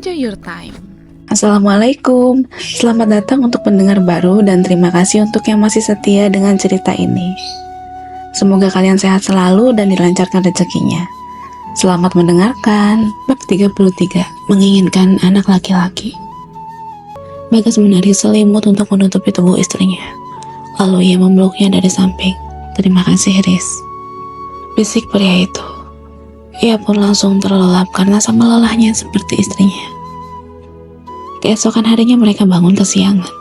Enjoy your time. Assalamualaikum, selamat datang untuk pendengar baru dan terima kasih untuk yang masih setia dengan cerita ini. Semoga kalian sehat selalu dan dilancarkan rezekinya. Selamat mendengarkan. Bab 33, menginginkan anak laki-laki. Bagas menarik selimut untuk menutupi tubuh istrinya. Lalu ia memeluknya dari samping. Terima kasih, Riz, bisik pria itu. Ia pun langsung terlelap karena sama lelahnya seperti istrinya. Keesokan harinya mereka bangun kesiangan.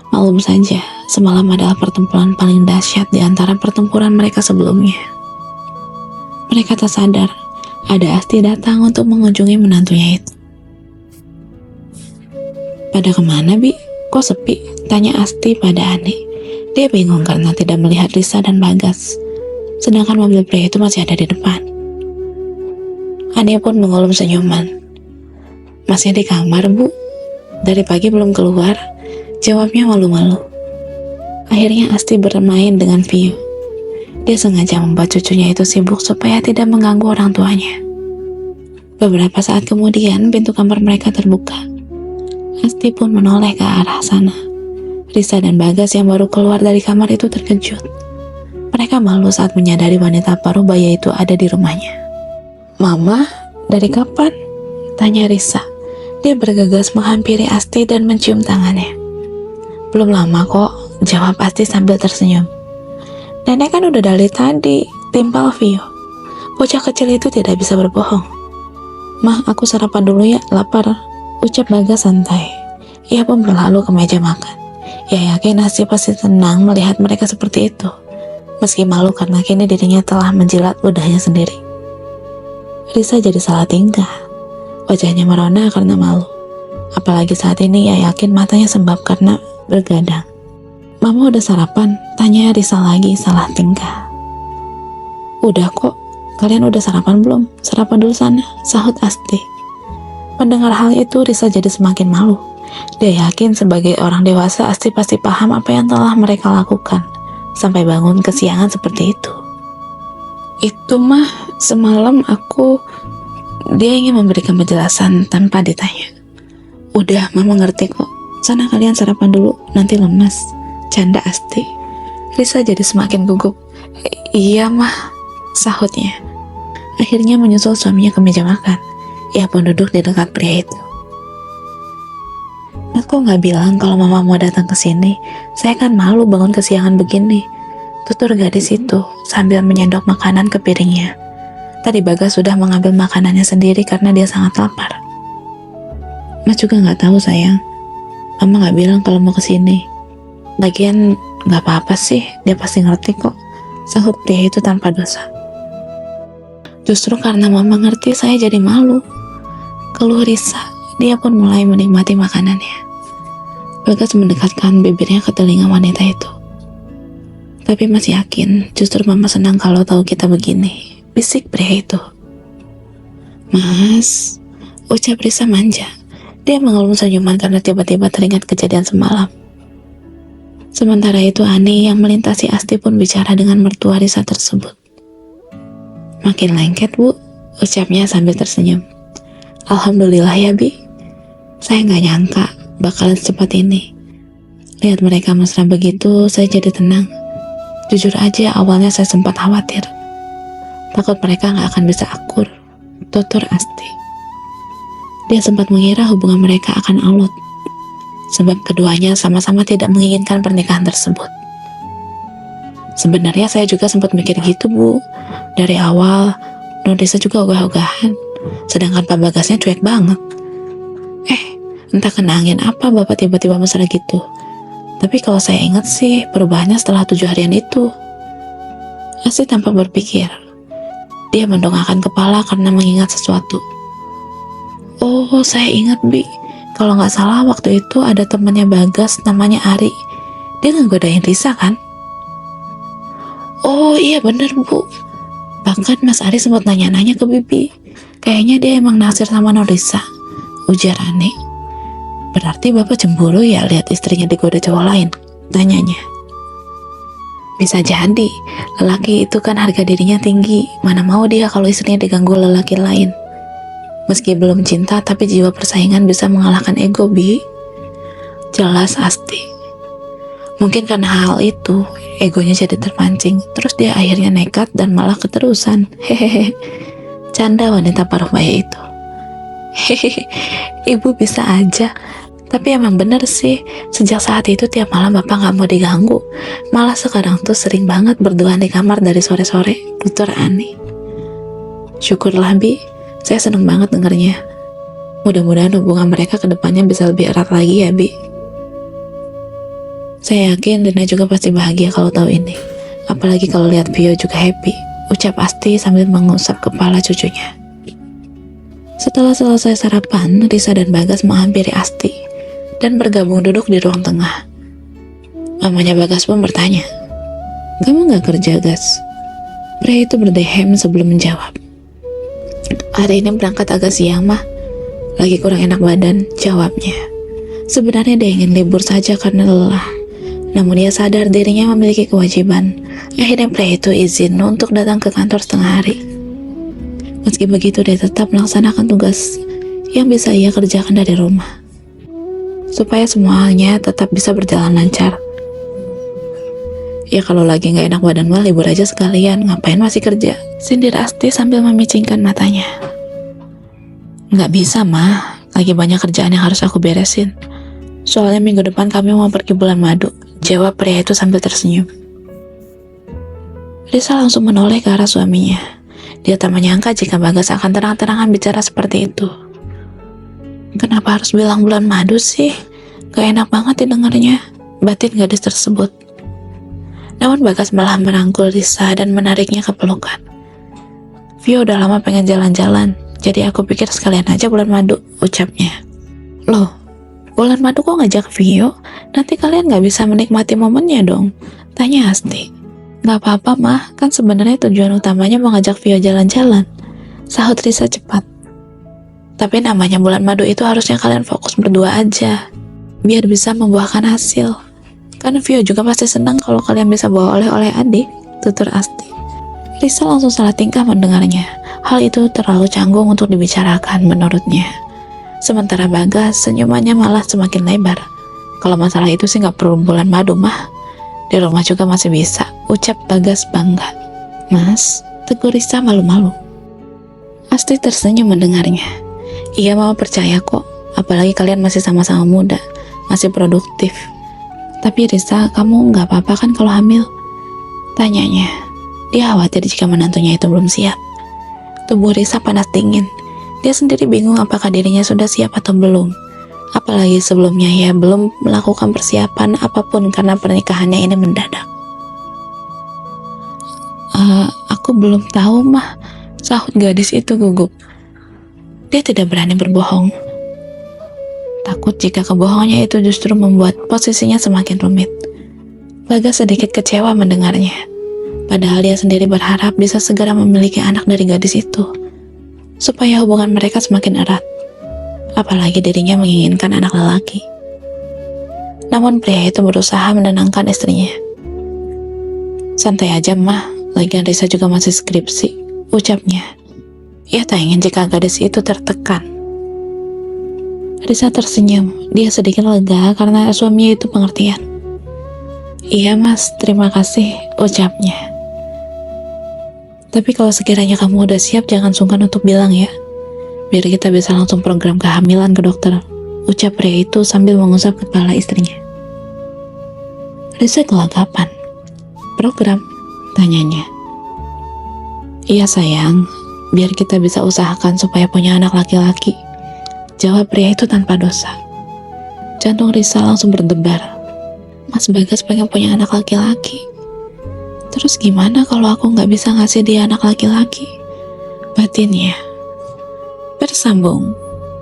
Maklum saja, semalam adalah pertempuran paling dahsyat di antara pertempuran mereka sebelumnya. Mereka tak sadar, ada Asti datang untuk mengunjungi menantunya itu. Pada kemana, Bi? Kok sepi? Tanya Asti pada Ani. Dia bingung karena tidak melihat Risa dan Bagas, sedangkan mobil pria itu masih ada di depan. Ani pun mengulum senyuman. Masih di kamar, Bu. Dari pagi belum keluar, jawabnya malu-malu. Akhirnya Asti bermain dengan Vio. Dia sengaja membuat cucunya itu sibuk supaya tidak mengganggu orang tuanya. Beberapa saat kemudian, pintu kamar mereka terbuka. Asti pun menoleh ke arah sana. Risa dan Bagas yang baru keluar dari kamar itu terkejut. Mereka malu saat menyadari wanita paruh baya itu ada di rumahnya. "Mama, dari kapan?" tanya Risa. Dia bergegas menghampiri Asti dan mencium tangannya. "Belum lama kok," jawab Asti sambil tersenyum. "Nenek kan udah dari tadi," timpal Vio. Bocah kecil itu tidak bisa berbohong. "Mah, aku sarapan dulu ya, lapar," ucap Bagas santai. Ia pun berlalu ke meja makan. Ia yakin Asti pasti tenang melihat mereka seperti itu, meski malu karena kini dirinya telah menjilat ludahnya sendiri. Risa jadi salah tingkah. Wajahnya merona karena malu. Apalagi saat ini ia yakin matanya sembab karena bergadang. "Mama udah sarapan?" tanya Risa lagi salah tingkah. "Udah kok, kalian udah sarapan belum? Sarapan dulu sana," sahut Asti. Mendengar hal itu Risa jadi semakin malu. Dia yakin sebagai orang dewasa Asti pasti paham apa yang telah mereka lakukan sampai bangun kesiangan seperti itu. "Itu mah, semalam aku..." Dia ingin memberikan penjelasan tanpa ditanya. "Udah, Mama ngerti kok. Sana kalian sarapan dulu, nanti lemas," canda Asti. Risa jadi semakin gugup. "Iya, Mah," sahutnya. Akhirnya menyusul suaminya ke meja makan. Ia pun duduk di dekat pria itu. "Aku nggak bilang kalau Mama mau datang ke sini. Saya kan malu bangun kesiangan begini," tutur gadis itu sambil menyendok makanan ke piringnya. Tadi Bagas sudah mengambil makanannya sendiri karena dia sangat lapar. "Mas juga nggak tahu sayang. Mama nggak bilang kalau mau kesini. Lagian nggak apa-apa sih, dia pasti ngerti kok," sahut pria itu tanpa dosa. "Justru karena Mama ngerti saya jadi malu," keluh Risa. Dia pun mulai menikmati makanannya. Bagas mendekatkan bibirnya ke telinga wanita itu. "Tapi Mas yakin justru Mama senang kalau tahu kita begini," bisik pria itu. "Mas," ucap Risa manja. Dia mengelum senyuman karena tiba-tiba teringat kejadian semalam. Sementara itu Ani yang melintasi Asti pun bicara dengan mertua Risa tersebut. "Makin lengket, Bu," ucapnya sambil tersenyum. "Alhamdulillah ya, Bi. Saya nggak nyangka bakalan secepat ini. Lihat mereka mesra begitu, saya jadi tenang. Jujur aja awalnya saya sempat khawatir. Takut mereka nggak akan bisa akur," tutur Asti. Dia sempat mengira hubungan mereka akan alot, sebab keduanya sama-sama tidak menginginkan pernikahan tersebut. "Sebenarnya saya juga sempat mikir gitu, Bu. Dari awal, Nodisa juga ogah-ogahan, sedangkan Pak Bagasnya cuek banget. Entah kena angin apa Bapak tiba-tiba mesra gitu. Tapi kalau saya ingat sih, perubahannya setelah 7 harian itu." Asti tanpa berpikir. Dia mendongakkan kepala karena mengingat sesuatu. "Oh, saya ingat, Bi. Kalau nggak salah waktu itu ada temannya Bagas namanya Ari. Dia ngegodain Risa kan?" "Oh iya bener, Bu. Bahkan Mas Ari sempat nanya-nanya ke Bibi. Kayaknya dia emang naksir sama Norisa," ujar Ani. "Berarti Bapak cemburu ya lihat istrinya digoda cowok lain?" tanyanya. "Bisa jadi, lelaki itu kan harga dirinya tinggi. Mana mau dia kalau istrinya diganggu lelaki lain," Meski belum cinta, tapi jiwa persaingan bisa mengalahkan ego, Bi. Jelas Asti. Mungkin karena hal itu, egonya jadi terpancing. Terus dia akhirnya nekat dan malah keterusan. Hehehe. Canda wanita paruh baya itu. Hehehe. Ibu bisa aja. Tapi emang bener sih, sejak saat itu tiap malam bapak gak mau diganggu. Malah sekarang tuh sering banget berduaan di kamar dari sore-sore. Tutur Ani. Syukurlah, Bi. Saya seneng banget dengernya. Mudah-mudahan hubungan mereka ke depannya bisa lebih erat lagi ya, Bi. Saya yakin Rina juga pasti bahagia kalau tahu ini. Apalagi kalau lihat Vio juga happy, ucap Asti sambil mengusap kepala cucunya. Setelah selesai sarapan, Risa dan Bagas menghampiri Asti dan bergabung duduk di ruang tengah. Mamanya Bagas pun bertanya, "Kamu gak kerja, Gas?" Pria itu berdehem sebelum menjawab, "Hari ini berangkat agak siang, Mah. Lagi kurang enak badan," jawabnya. Sebenarnya dia ingin libur saja karena lelah. Namun dia sadar dirinya memiliki kewajiban. Akhirnya pria itu izin untuk datang ke kantor setengah hari. Meski begitu, dia tetap melaksanakan tugas yang bisa ia kerjakan dari rumah, supaya semuanya tetap bisa berjalan lancar. Ya kalau lagi gak enak badan mah libur aja sekalian, ngapain masih kerja? Sindir Asti sambil memicingkan matanya. Gak bisa, Mah. Lagi banyak kerjaan yang harus aku beresin. Soalnya minggu depan kami mau pergi bulan madu, jawab pria itu sambil tersenyum. Risa langsung menoleh ke arah suaminya. Dia tak menyangka jika Bagas akan terang-terangan bicara seperti itu. Kenapa harus bilang bulan madu sih? Gak enak banget didengarnya, batin gadis tersebut. Namun Bagas malah merangkul Risa dan menariknya ke pelukan. Vio udah lama pengen jalan-jalan, jadi aku pikir sekalian aja bulan madu, ucapnya. Loh, bulan madu kok ngajak Vio? Nanti kalian gak bisa menikmati momennya dong, tanya Asti. Gak apa-apa, Mah, kan sebenarnya tujuan utamanya mau ngajak Vio jalan-jalan, sahut Risa cepat. Tapi namanya bulan madu itu harusnya kalian fokus berdua aja, biar bisa membuahkan hasil. Kan Vio juga pasti senang kalau kalian bisa bawa oleh-oleh adik, tutur Asti. Risa langsung salah tingkah mendengarnya. Hal itu terlalu canggung untuk dibicarakan menurutnya. Sementara Bagas senyumannya malah semakin lebar. Kalau masalah itu sih gak perlu bulan madu, Mah. Di rumah juga masih bisa, ucap Bagas bangga. Mas, tegur Risa malu-malu. Asti tersenyum mendengarnya. Iya, Mama percaya kok. Apalagi kalian masih sama-sama muda, masih produktif. Tapi Risa, kamu gak apa-apa kan kalau hamil? Tanyanya. Dia khawatir jika menantunya itu belum siap. Tubuh Risa panas dingin. Dia sendiri bingung apakah dirinya sudah siap atau belum. Apalagi sebelumnya ia belum melakukan persiapan apapun karena pernikahannya ini mendadak. Aku belum tahu, Mah, sahut gadis itu gugup. Dia tidak berani berbohong. Takut jika kebohongannya itu justru membuat posisinya semakin rumit. Bagas sedikit kecewa mendengarnya. Padahal dia sendiri berharap bisa segera memiliki anak dari gadis itu, supaya hubungan mereka semakin erat. Apalagi dirinya menginginkan anak lelaki. Namun pria itu berusaha menenangkan istrinya. Santai aja, Mah, lagian Risa juga masih skripsi, ucapnya. Ia tak ingin jika gadis itu tertekan. Risa tersenyum. Dia sedikit lega karena suaminya itu pengertian. Iya, Mas, terima kasih, ucapnya. Tapi kalau sekiranya kamu udah siap, jangan sungkan untuk bilang ya, biar kita bisa langsung program kehamilan ke dokter, ucap pria itu sambil mengusap kepala istrinya. Risa kelagapan. Program? Tanyanya. Iya sayang, biar kita bisa usahakan supaya punya anak laki-laki, jawab pria itu tanpa dosa. Jantung Risa langsung berdebar. Mas Bagas pengen punya anak laki-laki. Terus gimana kalau aku gak bisa ngasih dia anak laki-laki? Batinnya. Bersambung